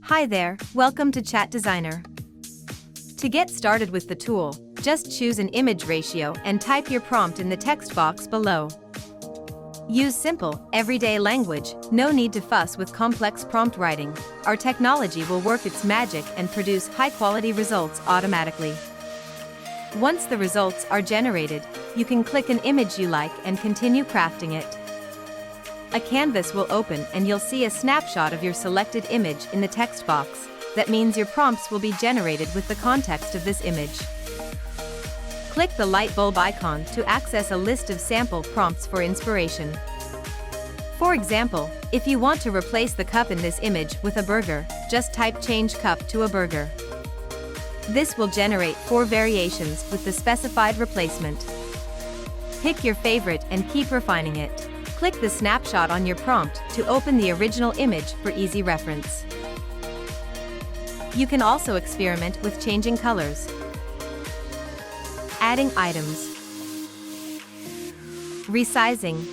Hi there, welcome to Chat Designer. To get started with the tool, just choose an image ratio and type your prompt in the text box below. Use simple, everyday language, no need to fuss with complex prompt writing. Our technology will work its magic and produce high-quality results automatically. Once the results are generated, you can click an image you like and continue crafting it. A canvas will open and you'll see a snapshot of your selected image in the text box. That means your prompts will be generated with the context of this image. Click the light bulb icon to access a list of sample prompts for inspiration. For example, if you want to replace the cup in this image with a burger, just type "change cup to a burger." This will generate 4 variations with the specified replacement. Pick your favorite and keep refining it. Click the snapshot on your prompt to open the original image for easy reference. You can also experiment with changing colors, adding items, resizing,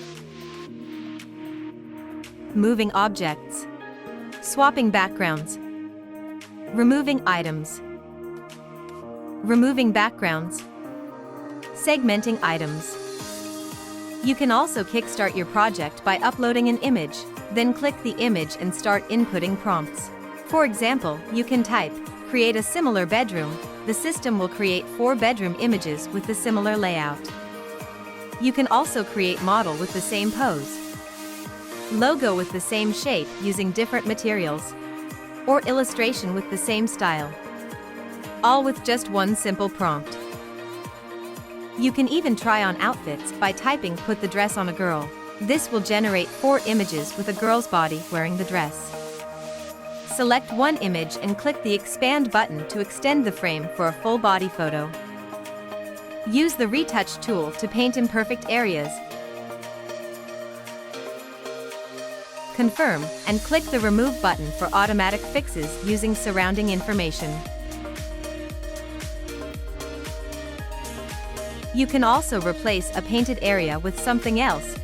moving objects, swapping backgrounds, removing items, removing backgrounds, segmenting items. You can also kickstart your project by uploading an image, then click the image and start inputting prompts. For example, you can type, "Create a similar bedroom." The system will create 4 bedroom images with the similar layout. You can also create model with the same pose, logo with the same shape using different materials, or illustration with the same style. All with just one simple prompt. You can even try on outfits by typing "put the dress on a girl." This will generate 4 images with a girl's body wearing the dress. Select one image and click the expand button to extend the frame for a full body photo. Use the retouch tool to paint imperfect areas. Confirm and click the remove button for automatic fixes using surrounding information. You can also replace a painted area with something else.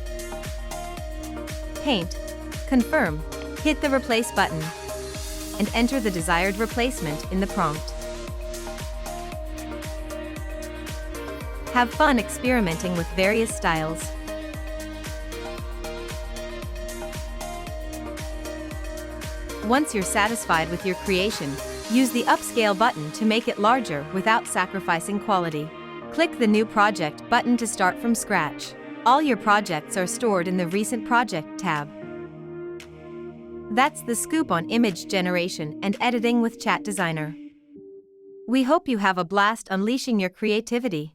Paint, confirm, hit the replace button, and enter the desired replacement in the prompt. Have fun experimenting with various styles. Once you're satisfied with your creation, use the Upscale button to make it larger without sacrificing quality. Click the New Project button to start from scratch. All your projects are stored in the Recent Project tab. That's the scoop on image generation and editing with Chat Designer. We hope you have a blast unleashing your creativity.